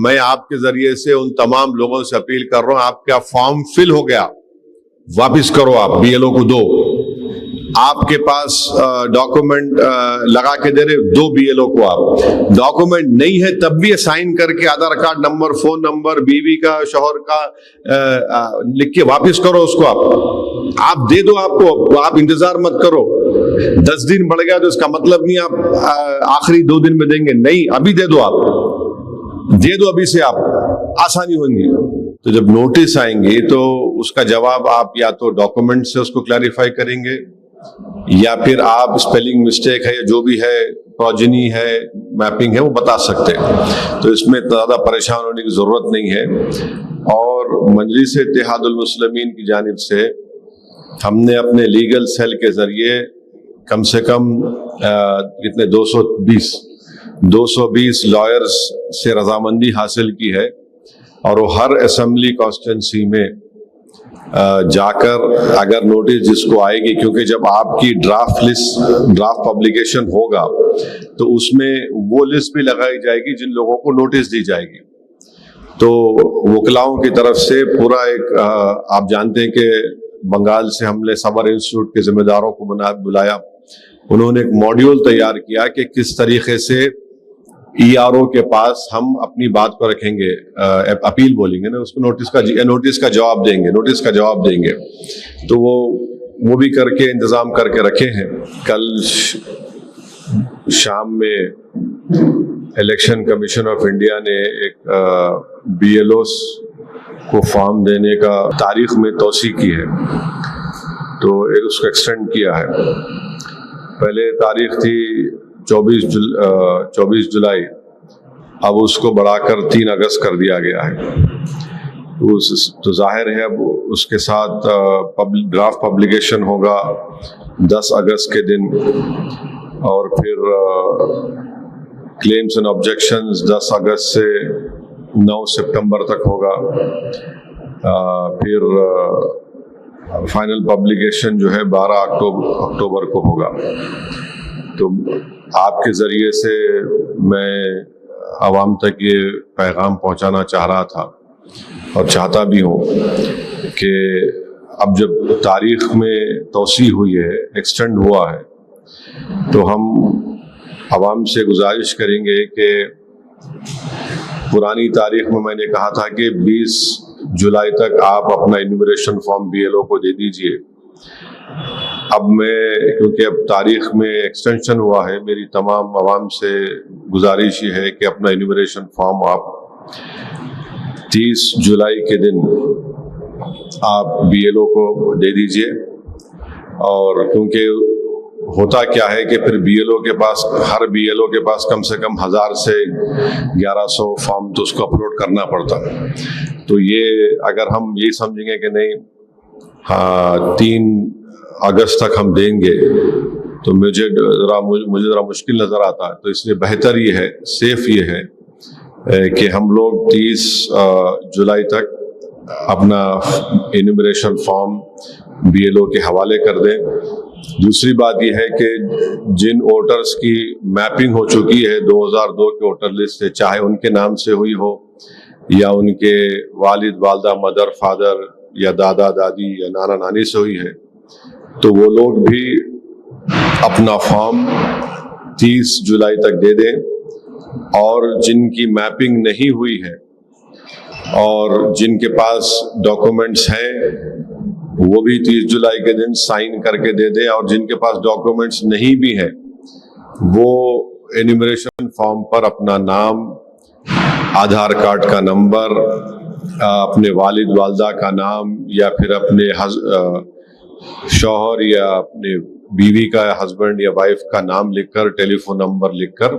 میں آپ کے ذریعے سے ان تمام لوگوں سے اپیل کر رہا ہوں، آپ کا فارم فل ہو گیا، واپس کرو، آپ بی ایل او کو دو. آپ کے پاس ڈاکومنٹ لگا کے دے رہے، دو بی ایل او کو. آپ ڈاکومنٹ نہیں ہے تب بھی سائن کر کے Aadhaar card number, phone number, بیوی کا، شوہر کا لکھ کے واپس کرو اس کو. آپ دے دو، آپ کو، آپ انتظار مت کرو. 10 دن بڑھ گیا تو اس کا مطلب نہیں آپ آخری 2 دن میں دیں گے، نہیں، ابھی دے دو، آپ دے دو ابھی سے، آپ آسانی ہوں گی. تو جب نوٹس آئیں گے تو اس کا جواب آپ یا تو ڈاکومنٹ سے اس کو کلیریفائی کریں گے، یا پھر آپ اسپیلنگ مسٹیک ہے یا جو بھی ہے، پروجنی ہے، میپنگ ہے، وہ بتا سکتے ہیں. تو اس میں زیادہ پریشان ہونے کی ضرورت نہیں ہے. اور مجلس اتحاد المسلمین کی جانب سے ہم نے اپنے لیگل سیل کے ذریعے کم سے کم کتنے 220 لائرز سے رضامندی حاصل کی ہے، اور وہ ہر اسمبلی کانسٹیٹنسی میں جا کر اگر نوٹس جس کو آئے گی، کیونکہ جب آپ کی ڈرافٹ پبلیکیشن ہوگا تو اس میں وہ لسٹ بھی لگائی جائے گی جن لوگوں کو نوٹس دی جائے گی. تو وکلاؤں کی طرف سے پورا ایک آپ جانتے ہیں کہ بنگال سے ہم نے صبر انسٹیٹیوٹ کے ذمہ داروں کو بلایا، انہوں نے ایک ماڈیول تیار کیا کہ کس طریقے سے ای آر او کے پاس ہم اپنی بات کو رکھیں گے، اپیل بولیں گے نا اس کو، نوٹس کا جواب دیں گے. تو وہ بھی کر کے انتظام کر کے رکھے ہیں. کل شام میں الیکشن کمیشن آف انڈیا نے ایک بی ایل اوز کو فارم دینے کا تاریخ میں توسیع کی ہے، تو اس کو ایکسٹینڈ کیا ہے. پہلے تاریخ تھی 24 جولائی، اب اس کو بڑھا کر 3 اگست کر دیا گیا ہے. تو ظاہر ہے اب اس کے ساتھ ڈرافٹ پبلیکیشن ہوگا 10 اگست کے دن، اور پھر کلیمز اینڈ آبجیکشنز 10 اگست سے 9 سپتمبر تک ہوگا. پھر فائنل پبلیکیشن جو ہے 12 اکتوبر کو ہوگا. تو آپ کے ذریعے سے میں عوام تک یہ پیغام پہنچانا چاہ رہا تھا، اور چاہتا بھی ہوں کہ اب جب تاریخ میں توسیع ہوئی ہے، ایکسٹینڈ ہوا ہے، تو ہم عوام سے گزارش کریں گے کہ پرانی تاریخ میں نے کہا تھا کہ 20 جولائی تک آپ اپنا enumeration form be L O کو دے دیجئے. اب کیونکہ اب تاریخ میں ایکسٹینشن ہوا ہے، میری تمام عوام سے گزارش یہ ہے کہ اپنا انیمریشن فارم آپ 30 جولائی کے دن آپ بی ایل او کو دے دیجئے. اور کیونکہ ہوتا کیا ہے کہ پھر بی ایل او کے پاس، ہر بی ایل او کے پاس کم سے کم 1000 سے 1100 فارم تو اس کو اپلوڈ کرنا پڑتا. تو یہ اگر ہم یہی سمجھیں گے کہ نہیں 3 اگست تک ہم دیں گے، تو مجھے ذرا مشکل نظر آتا ہے. تو اس لیے بہتر یہ ہے، سیف یہ ہے کہ ہم لوگ 30 جولائی تک اپنا enumeration form be L O کے حوالے کر دیں. دوسری بات یہ ہے کہ جن ووٹرز کی میپنگ ہو چکی ہے 2002 کے ووٹر لسٹ سے، چاہے ان کے نام سے ہوئی ہو یا ان کے والد والدہ، مدر فادر، یا دادا دادی یا نانا نانی سے ہوئی ہے، تو وہ لوگ بھی اپنا فارم 30 جولائی تک دے دیں. اور جن کی میپنگ نہیں ہوئی ہے اور جن کے پاس ڈاکومنٹس ہیں، وہ بھی 30 جولائی کے دن سائن کر کے دے دیں. اور جن کے پاس ڈاکومنٹس نہیں بھی ہیں، وہ انیمریشن فارم پر اپنا نام، آدھار کارڈ کا نمبر، اپنے والد والدہ کا نام، یا پھر اپنے شوہر یا اپنے بیوی کا، ہسبینڈ یا وائف کا نام لکھ کر، ٹیلی فون نمبر لکھ کر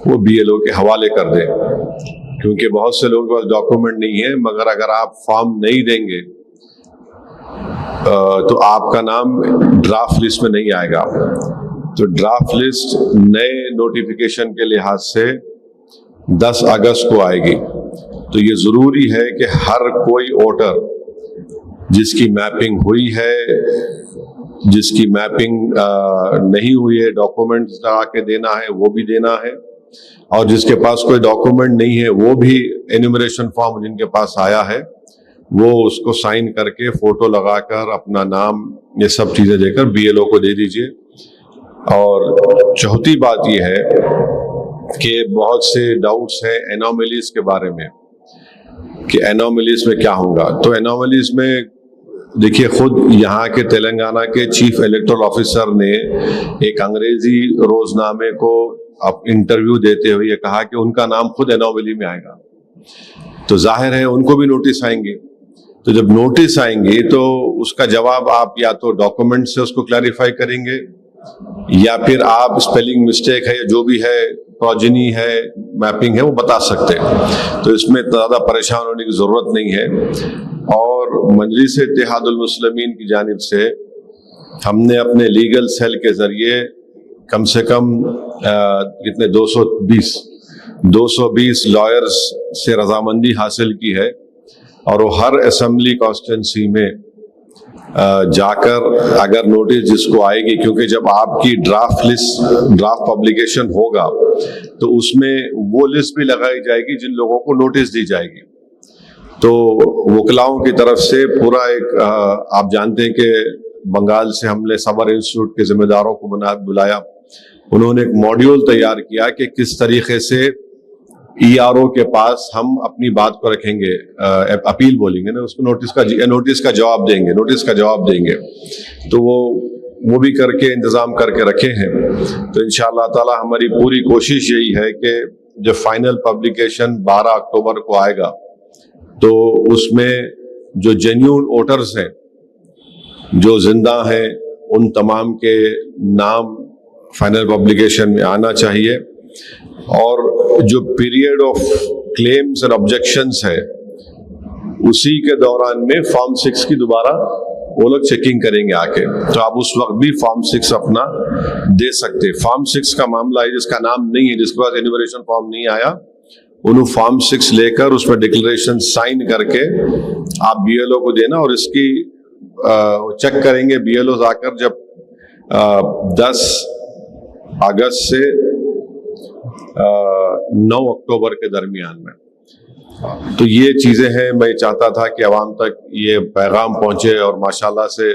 وہ بی ایل او کے حوالے کر دیں. کیونکہ بہت سے لوگوں کے پاس ڈاکومنٹ نہیں ہے، مگر اگر آپ فارم نہیں دیں گے تو آپ کا نام ڈرافٹ لسٹ میں نہیں آئے گا. تو ڈرافٹ لسٹ نئے نوٹیفیکیشن کے لحاظ سے 10 اگست کو آئے گی. تو یہ ضروری ہے کہ ہر کوئی ووٹر جس کی میپنگ ہوئی ہے، جس کی میپنگ نہیں ہوئی ہے، ڈاکومنٹس لگا کے دینا ہے، وہ بھی دینا ہے. اور جس کے پاس کوئی ڈاکومنٹ نہیں ہے وہ بھی انیومریشن فارم جن کے پاس آیا ہے وہ اس کو سائن کر کے فوٹو لگا کر اپنا نام یہ سب چیزیں دے کر بی ایل او کو دے دیجیے. اور چوتھی بات یہ ہے کہ بہت سے ڈاؤٹس ہیں انوملیز کے بارے میں کہ انوملیز میں کیا ہوگا. تو انوملیز میں دیکھیے خود یہاں کے تلنگانہ کے چیف الیکٹورل آفیسر نے ایک انگریزی روزنامے کو انٹرویو دیتے ہوئے یہ کہا کہ ان کا نام خود انوملی میں آئے گا. تو ظاہر ہے ان کو بھی نوٹس آئیں گے. تو جب نوٹس آئیں گے تو اس کا جواب آپ یا تو ڈاکومنٹ سے اس کو کلیریفائی کریں گے یا پھر آپ اسپیلنگ مسٹیک ہے یا جو بھی ہے پروجنی ہے میپنگ ہے وہ بتا سکتے ہیں. تو اس میں زیادہ پریشان ہونے کی ضرورت نہیں ہے. اور مجلس اتحاد المسلمین کی جانب سے ہم نے اپنے لیگل سیل کے ذریعے کم سے کم کتنے 220 لائرز سے رضامندی حاصل کی ہے اور وہ ہر اسمبلی کانسٹیٹنسی میں جا کر اگر نوٹس جس کو آئے گی کیونکہ جب آپ کی ڈرافٹ پبلیکیشن ہوگا تو اس میں وہ لسٹ بھی لگائی جائے گی جن لوگوں کو نوٹس دی جائے گی. تو وکلاؤں کی طرف سے پورا ایک آپ جانتے ہیں کہ بنگال سے ہم نے سمر انسٹیٹیوٹ کے ذمہ داروں کو بلایا. انہوں نے ایک ماڈیول تیار کیا کہ کس طریقے سے ای آر او کے پاس ہم اپنی بات کو رکھیں گے, اپیل بولیں گے نا اس کو, نوٹس کا جواب دیں گے. تو وہ بھی کر کے انتظام کر کے رکھے ہیں. تو انشاءاللہ تعالی ہماری پوری کوشش یہی ہے کہ جب فائنل پبلیکیشن 12 اکتوبر کو آئے گا تو اس میں جو جینیون ووٹرز ہیں جو زندہ ہیں ان تمام کے نام فائنل پبلیکیشن میں آنا چاہیے. اور جو پیریڈ آف کلیمز اور آبجیکشنز ہے اسی کے دوران میں فارم 6 کی دوبارہ وہ لوگ چیکنگ کریں گے آ کے. تو آپ اس وقت بھی فارم 6 اپنا دے سکتے. فارم 6 کا معاملہ ہے جس کا نام نہیں ہے, جس کے پاس انیومریشن فارم نہیں آیا, انہوں فارم 6 لے کر اس میں ڈکلریشن سائن کر کے آپ بی ایل او کو دینا. اور اس کی چیک کریں گے بی ایل اوز آ کر جب 10 اگست سے 9 اکتوبر کے درمیان میں. تو یہ چیزیں ہیں. میں چاہتا تھا کہ عوام تک یہ پیغام پہنچے اور ماشاءاللہ سے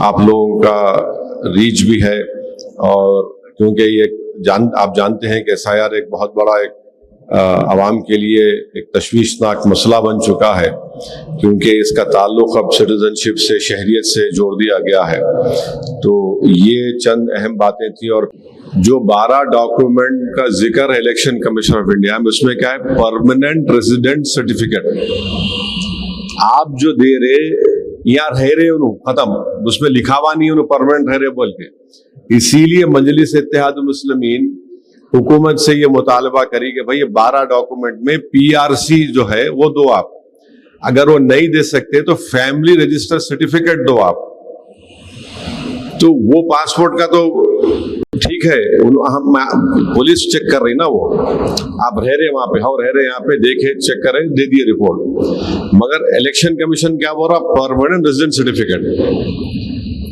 آپ لوگوں کا ریچ بھی ہے. اور کیونکہ یہ آپ جانتے ہیں کہ ایس آئی آر ایک بہت بڑا ایک عوام کے لیے ایک تشویشناک مسئلہ بن چکا ہے کیونکہ اس کا تعلق اب سٹیزن شپ سے, شہریت سے جوڑ دیا گیا ہے. تو یہ چند اہم باتیں تھیں. اور جو 12 ڈاکومنٹ کا ذکر ہے الیکشن کمیشن آف انڈیا میں, اس میں کیا ہے, پرماننٹ ریزیڈنٹ سرٹیفکیٹ آپ جو دے رہے یا رہ رہے انہوں ختم, اس میں لکھا ہوا نہیں انہوں پرماننٹ رہ رہے بول کے. اسی لیے مجلس اتحاد المسلمین حکومت سے یہ مطالبہ کری کہ بھائی 12 ڈاکومنٹ میں پی آر سی جو ہے وہ دو آپ, اگر وہ نہیں دے سکتے تو فیملی رجسٹر سرٹیفکیٹ دو آپ. تو وہ پاسپورٹ کا تو ٹھیک ہے پولیس چیک کر رہی نا, وہ آپ رہ رہے وہاں پہ, رہ رہے یہاں پہ, دیکھے چیک کرے دے دیے رپورٹ. مگر الیکشن کمیشن کیا بول رہا, پرماننٹ ریزیڈنٹ سرٹیفکیٹ.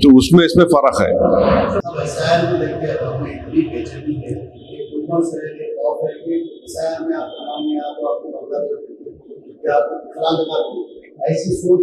تو اس میں فرق ہے. ایسی سوچ